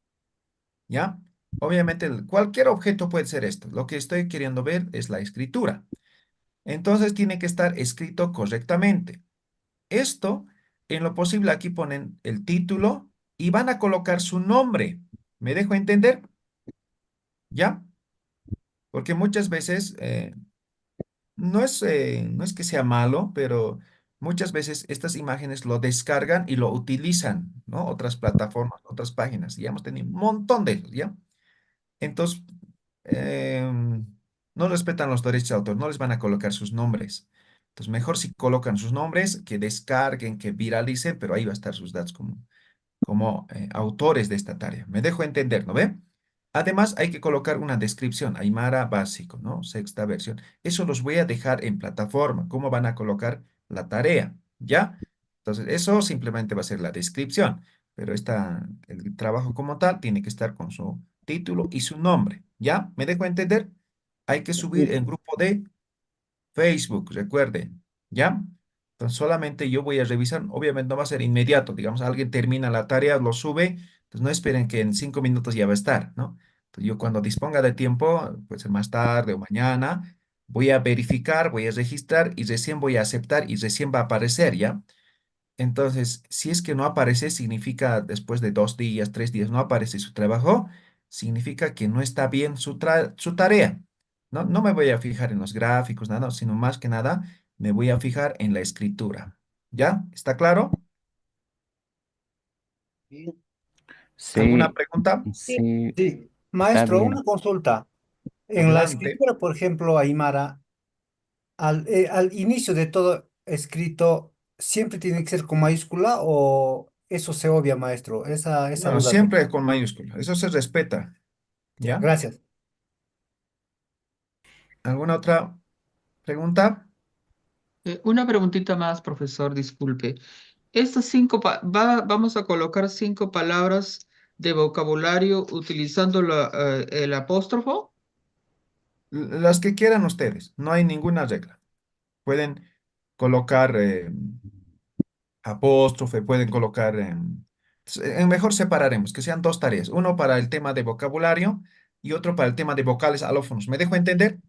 ¿Ya? Obviamente, cualquier objeto puede ser esto. Lo que estoy queriendo ver es la escritura. Entonces, tiene que estar escrito correctamente. Esto, en lo posible, aquí ponen el título y van a colocar su nombre. ¿Me dejo entender? ¿Ya? Porque muchas veces no es que sea malo, pero muchas veces estas imágenes lo descargan y lo utilizan, ¿no? Otras plataformas, otras páginas. Y hemos tenido un montón de ellos, ¿ya? Entonces, no respetan los derechos de autor, no les van a colocar sus nombres. Entonces, mejor si colocan sus nombres, que descarguen, que viralicen, pero ahí va a estar sus datos como autores de esta tarea. Me dejo entender, ¿no ve? Además, hay que colocar una descripción, Aymara básico, ¿no? Sexta versión. Eso los voy a dejar en plataforma, cómo van a colocar la tarea, ¿ya? Entonces, eso simplemente va a ser la descripción, pero el trabajo como tal tiene que estar con su título y su nombre, ¿ya? ¿Me dejo entender? Hay que subir en grupo de Facebook, recuerden, ¿ya? Entonces solamente yo voy a revisar, obviamente no va a ser inmediato, digamos, alguien termina la tarea, lo sube, pues no esperen que en 5 minutos ya va a estar, ¿no? Entonces yo cuando disponga de tiempo, puede ser más tarde o mañana, voy a verificar, voy a registrar y recién voy a aceptar y recién va a aparecer, ¿ya? Entonces, si es que no aparece, significa después de 2 días, 3 días no aparece su trabajo, significa que no está bien su tarea. No, no me voy a fijar en los gráficos, nada, sino más que nada me voy a fijar en la escritura. ¿Ya? ¿Está claro? ¿Alguna Sí, pregunta? sí, Sí, está maestro, una bien. consulta. En la Adelante. escritura, por ejemplo, Aymara, al inicio de todo escrito, ¿siempre tiene que ser con mayúscula o eso se obvia, maestro? Esa No, duda tengo. siempre con mayúscula. Eso se respeta. Ya, ¿Ya? gracias. ¿Alguna otra pregunta? Una preguntita más, profesor, disculpe. Estas vamos a colocar 5 palabras de vocabulario utilizando el apóstrofo. Las que quieran ustedes. No hay ninguna regla. Pueden colocar apóstrofe, pueden colocar... mejor separaremos, que sean dos tareas. Uno para el tema de vocabulario y otro para el tema de vocales alófonos. ¿Me dejo entender?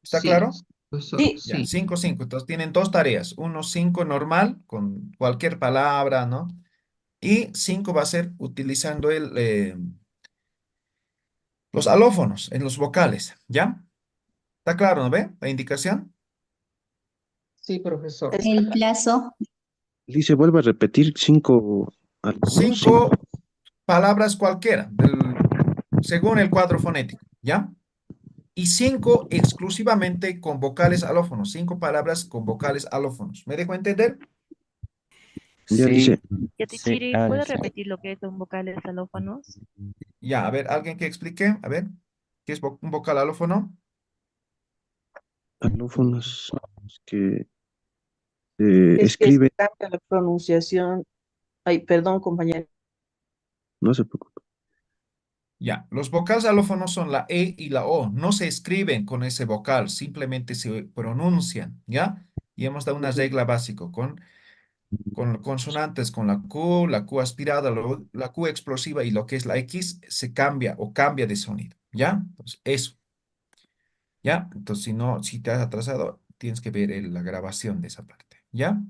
¿Está Sí, claro? profesor, Ya, sí. 5. Entonces tienen dos tareas. Uno 5 normal, con cualquier palabra, ¿no? Y 5 va a ser utilizando los alófonos en los vocales, ¿ya? ¿Está claro, no ve? La indicación. Sí, profesor. El plazo. Dice, vuelve a repetir 5 alumnos, 5. 5 palabras cualquiera, según el cuadro fonético, ¿ya? Y 5 exclusivamente con vocales alófonos. 5 palabras con vocales alófonos. ¿Me dejo entender? Ya dice, Sí, sí, ahora sí. Lo que son vocales alófonos? Ya, a ver, alguien que explique, a ver, ¿qué es un vocal alófono? alófonos que Es que se escribe, cambia la pronunciación. Ay, perdón, compañero. no se preocupe. Ya, los vocales alófonos son la E y la O. No se escriben con ese vocal, simplemente se pronuncian, ¿ya? Y hemos dado una regla básica con consonantes, con la Q aspirada, la Q explosiva y lo que es la X, se cambia o cambia de sonido, ¿ya? Entonces, eso, ¿ya? Entonces, si no, si te has atrasado, tienes que ver la grabación de esa parte, ¿ya?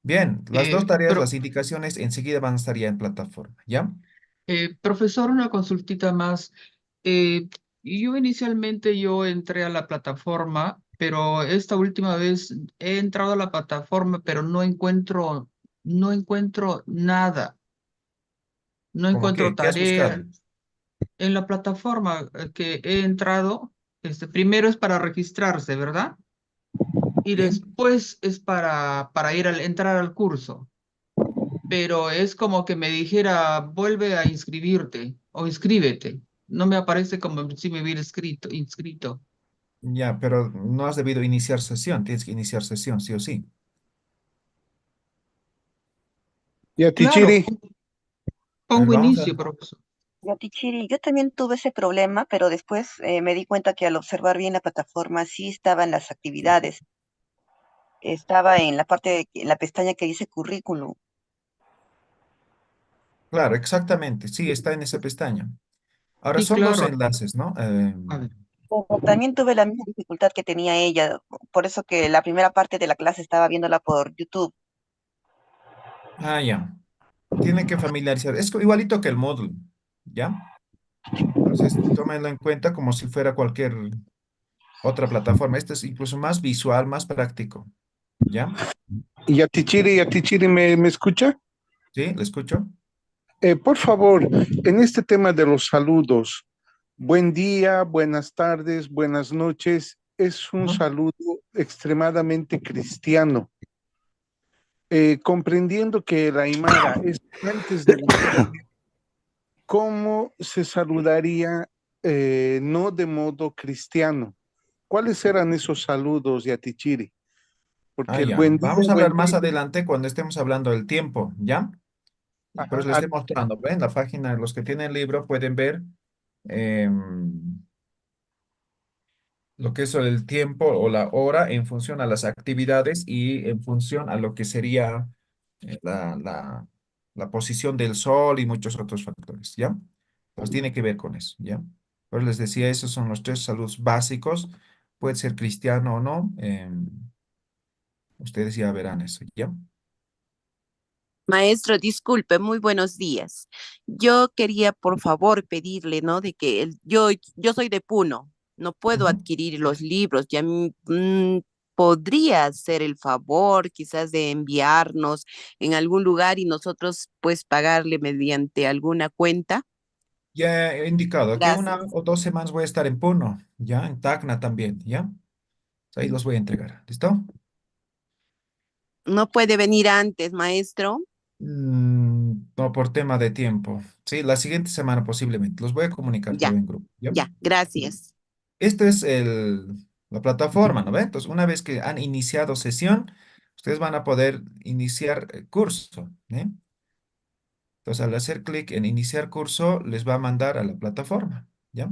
Bien, las dos tareas, las indicaciones enseguida van a estar ya en plataforma, ¿ya? Profesor, una consultita más. Eh, yo entré a la plataforma, pero esta última vez he entrado a la plataforma, pero no encuentro nada, no ¿Cómo encuentro qué? ¿Qué has buscado? tarea. En la plataforma que he entrado, primero es para registrarse, ¿verdad? Y ¿Sí? después es para entrar al curso. Pero es como que me dijera, vuelve a inscribirte o inscríbete. No me aparece como si me hubiera inscrito. Ya, pero no has debido iniciar sesión, tienes que iniciar sesión, sí o sí. Ya, Claro, Tichiri, A ver, pongo vamos a... inicio, profesor. Tichiri, yo también tuve ese problema, pero después me di cuenta que al observar bien la plataforma sí estaban las actividades. Estaba en la en la pestaña que dice currículum. Claro, exactamente, sí, está en esa pestaña. Ahora Sí, son dos claro. enlaces, ¿no? A ver. Pero también tuve la misma dificultad que tenía ella, por eso que la primera parte de la clase estaba viéndola por YouTube. Ya. Tiene que familiarizar. Es igualito que el módulo, ¿ya? Entonces, tómenlo en cuenta como si fuera cualquier otra plataforma. Este es incluso más visual, más práctico, ¿ya? ya, Tichiri, ¿me escucha? ¿Sí? ¿Le escucho? Por favor, en este tema de los saludos, buen día, buenas tardes, buenas noches, es un Ujú. saludo extremadamente cristiano. Comprendiendo que la Aymara es antes de la clase, ¿cómo se saludaría no de modo cristiano? ¿Cuáles eran esos saludos, Yatichiri? Porque el Ya. buen día, Vamos a hablar buen más día. adelante cuando estemos hablando del tiempo, ¿ya? Y por Ajá, eso les estoy mostrando, ¿ven? La página, los que tienen el libro pueden ver lo que es el tiempo o la hora en función a las actividades y en función a lo que sería la posición del sol y muchos otros factores, ¿ya? Pues tiene que ver con eso, ¿ya? Pues les decía, esos son los 3 saludos básicos. Puede ser cristiano o no. Ustedes ya verán eso, ¿ya? Maestro, disculpe, muy buenos días. Yo quería, por favor, pedirle, ¿no? De que yo soy de Puno, no puedo Ujú. adquirir los libros. Ya podría hacer el favor, quizás, de enviarnos en algún lugar y nosotros, pues, pagarle mediante alguna cuenta. Ya he indicado que una Gracias. o 2 semanas voy a estar en Puno, ya, en Tacna también, ya. Ahí los voy a entregar. ¿Listo? No puede venir antes, maestro. No, por tema de tiempo. Sí, la siguiente semana posiblemente. Los voy a comunicar todo Ya, en grupo, ¿ya? ya, gracias. Esta es la plataforma, ¿no ve? Entonces, una vez que han iniciado sesión, ustedes van a poder iniciar curso, ¿eh? Entonces, al hacer clic en iniciar curso, les va a mandar a la plataforma, ¿ya?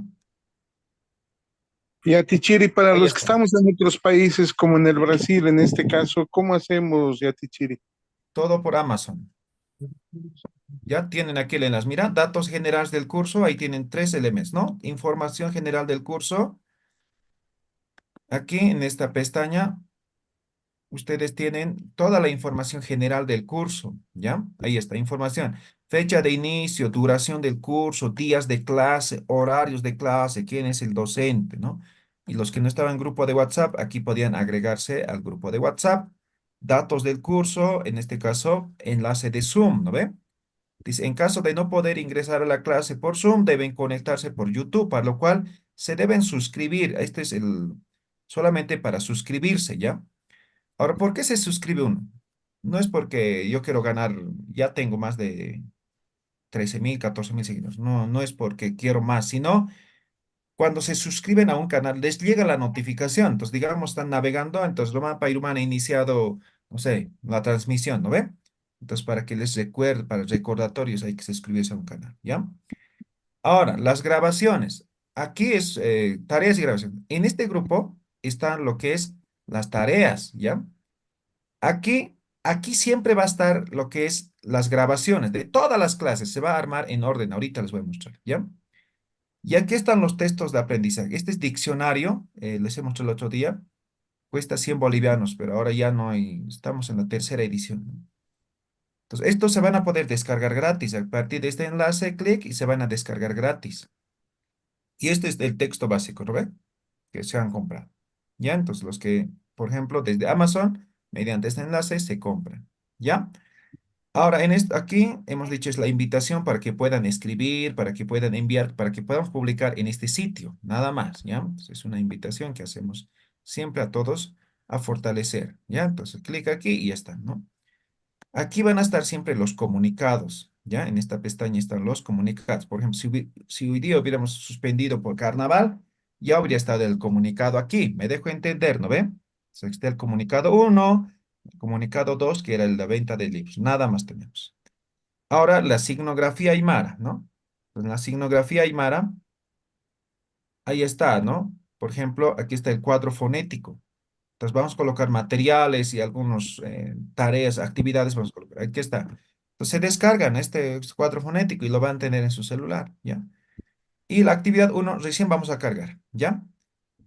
Yatichiri, para Ahí los que está. estamos en otros países, como en el Brasil, en este caso, ¿cómo hacemos, Yatichiri? Todo por Amazon. Ya tienen aquí en las, mira, datos generales del curso, ahí tienen 3 elementos, ¿no? Información general del curso. Aquí en esta pestaña ustedes tienen toda la información general del curso, ¿ya? Ahí está, información. Fecha de inicio, duración del curso, días de clase, horarios de clase, quién es el docente, ¿no? Y los que no estaban en grupo de WhatsApp, aquí podían agregarse al grupo de WhatsApp. Datos del curso, en este caso, enlace de Zoom, ¿no ve? Dice, en caso de no poder ingresar a la clase por Zoom, deben conectarse por YouTube, para lo cual se deben suscribir. Este es solamente para suscribirse, ¿ya? Ahora, ¿por qué se suscribe uno? No es porque yo quiero ganar, ya tengo más de 13.000, 14.000 seguidores. No, no es porque quiero más, sino cuando se suscriben a un canal, les llega la notificación. Entonces, digamos, están navegando, entonces Román Pairumán ha iniciado, no sé, la transmisión, ¿no ve? Entonces, para que les recuerde, para recordatorios, hay que suscribirse a un canal, ¿ya? Ahora, las grabaciones. Aquí es tareas y grabaciones. En este grupo están lo que es las tareas, ¿ya? Aquí siempre va a estar lo que es las grabaciones de todas las clases. Se va a armar en orden. Ahorita les voy a mostrar, ¿ya? Y aquí están los textos de aprendizaje. Este es diccionario, les he mostrado el otro día. Cuesta 100 bolivianos, pero ahora ya no hay, estamos en la tercera edición, ¿no? Entonces, estos se van a poder descargar gratis. A partir de este enlace, clic y se van a descargar gratis. Y este es el texto básico, ¿no ve? Que se han comprado. ¿Ya? Entonces, los que, por ejemplo, desde Amazon, mediante este enlace, se compran. ¿Ya? Ahora, en esto, aquí hemos dicho es la invitación para que puedan escribir, para que puedan enviar, para que podamos publicar en este sitio, nada más, ¿ya? Entonces, es una invitación que hacemos siempre a todos a fortalecer, ¿ya? Entonces, clic aquí y ya está, ¿no? Aquí van a estar siempre los comunicados, ¿ya? En esta pestaña están los comunicados. Por ejemplo, si hoy día hubiéramos suspendido por carnaval, ya habría estado el comunicado aquí. Me dejo entender, ¿no ve? Entonces, está el comunicado 1, el comunicado 2, que era el de venta de libros. Nada más tenemos. Ahora, la signografía aymara, ¿no? Pues la signografía aymara, ahí está, ¿no? Por ejemplo, aquí está el cuadro fonético. Entonces vamos a colocar materiales y algunas tareas, actividades, vamos a colocar. Aquí está. Entonces se descargan este cuadro fonético y lo van a tener en su celular, ¿ya? Y la actividad uno recién vamos a cargar, ¿ya?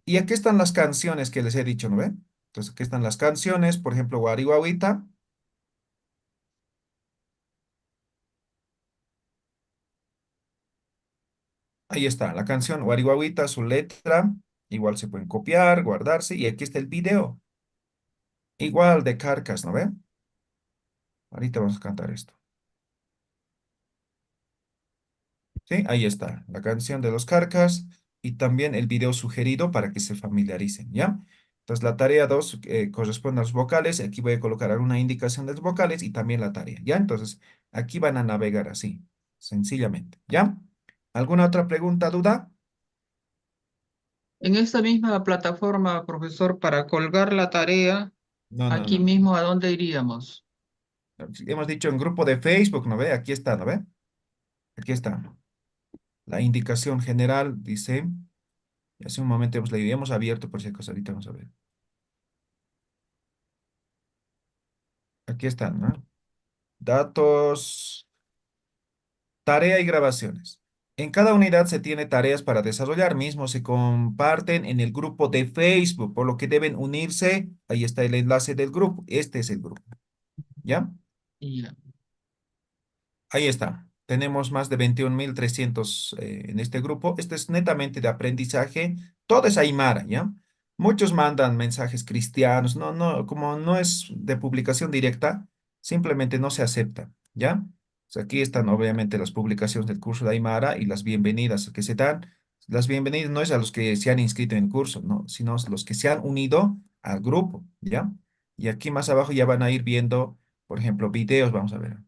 Y aquí están las canciones que les he dicho, ¿no ven? Entonces aquí están las canciones, por ejemplo, Guarihuahuita. Ahí está, la canción Guarihuahuita, su letra. Igual se pueden copiar, guardarse. Y aquí está el video. Igual de Carcas, ¿no ven? Ahorita vamos a cantar esto. Sí, ahí está, la canción de los Carcas y también el video sugerido para que se familiaricen, ¿ya? Entonces la tarea 2 corresponde a los vocales, aquí voy a colocar alguna indicación de los vocales y también la tarea, ¿ya? Entonces aquí van a navegar así, sencillamente, ¿ya? ¿Alguna otra pregunta, duda? En esta misma plataforma, profesor, para colgar la tarea, No, no, aquí no. mismo, ¿a dónde iríamos? Hemos dicho en grupo de Facebook, ¿no ve? Aquí está, ¿no ve? Aquí está. La indicación general dice, hace un momento hemos leído, hemos abierto por si acaso, ahorita vamos a ver. Aquí están, ¿no? Datos, tarea y grabaciones. En cada unidad se tiene tareas para desarrollar, mismos se comparten en el grupo de Facebook, por lo que deben unirse. Ahí está el enlace del grupo. Este es el grupo. ¿Ya? Ya. Ahí está. Tenemos más de 21.300 en este grupo. Este es netamente de aprendizaje. Todo es Aymara, ¿ya? Muchos mandan mensajes cristianos. No, no, como no es de publicación directa, simplemente no se acepta, ¿ya? O sea, aquí están obviamente las publicaciones del curso de Aymara y las bienvenidas que se dan. Las bienvenidas no es a los que se han inscrito en el curso, ¿no? Sino a los que se han unido al grupo, ¿ya? Y aquí más abajo ya van a ir viendo, por ejemplo, videos, vamos a ver.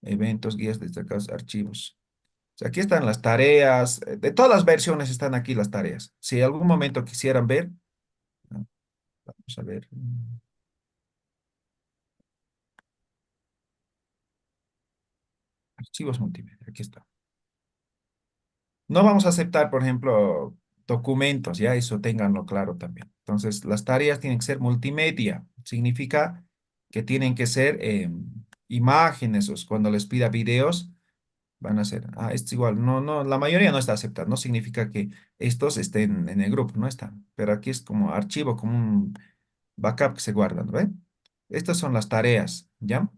Eventos, guías destacados, archivos. O sea, aquí están las tareas. De todas las versiones están aquí las tareas. Si en algún momento quisieran ver, ¿no? Vamos a ver. Archivos multimedia, aquí está. No vamos a aceptar, por ejemplo, documentos, ya eso ténganlo claro también. Entonces, las tareas tienen que ser multimedia. Significa que tienen que ser imágenes, o cuando les pida videos, van a ser, es igual, no, no, la mayoría no está aceptada, no significa que estos estén en el grupo, no están, pero aquí es como archivo, como un backup que se guarda, ¿no ve? Estas son las tareas, ¿ya?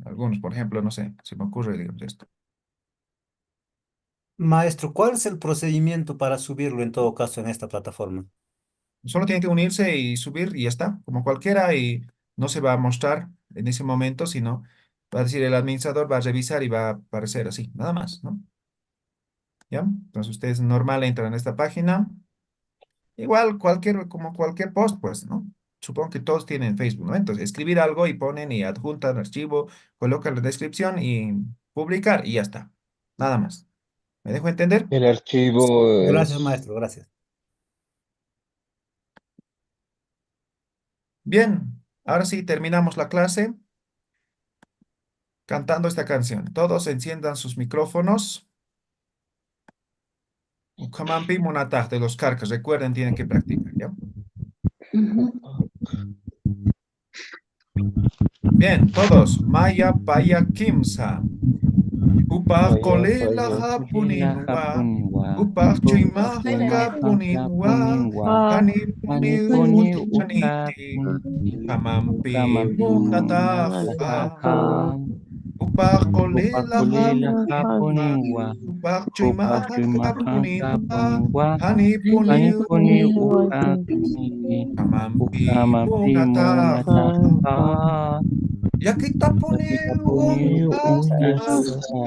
Algunos, por ejemplo, no sé, se me ocurre, digamos, esto. Maestro, ¿cuál es el procedimiento para subirlo en todo caso en esta plataforma? Solo tiene que unirse y subir y ya está, como cualquiera, y no se va a mostrar en ese momento, sino va a decir el administrador, va a revisar y va a aparecer así, nada más, ¿no? ¿Ya? Entonces ustedes normal entran a esta página. Igual como cualquier post, pues, ¿no? Supongo que todos tienen Facebook, ¿no? Entonces, escribir algo y ponen y adjuntan archivo, colocan la descripción y publicar y ya está. Nada más. ¿Me dejo entender? El archivo Gracias, es... maestro, gracias. Bien, ahora sí terminamos la clase cantando esta canción. Todos enciendan sus micrófonos. Kamampi Monatag de los Carcas. Recuerden, tienen que practicar, ¿ya? Bien, todos. Maya Paya Kimsa. Upah kolela hapuninwa, upah cuimah kapuninwa, hani puni utaniti, kamampi munataha. Upah kolela hapuninwa, upah cuimah kapuninwa, hani puni utaniti, kamampi munataha. Yakita puni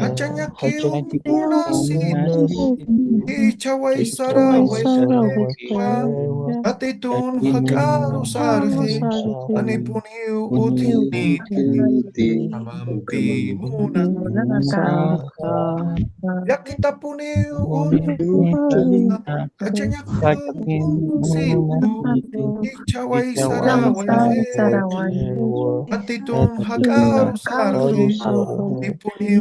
hachanya kiuna situ ichawai sara wewa atitun hakaru sarhi anipuni utiniti amampi muna yakita puni hachanya kiuna situ ichawai sara wewa atitun hakaru sarhi Nipuni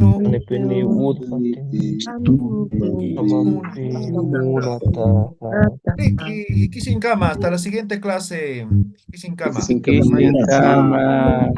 Iki sin cama, hasta la siguiente clase. Iki sin cama. Sin cama.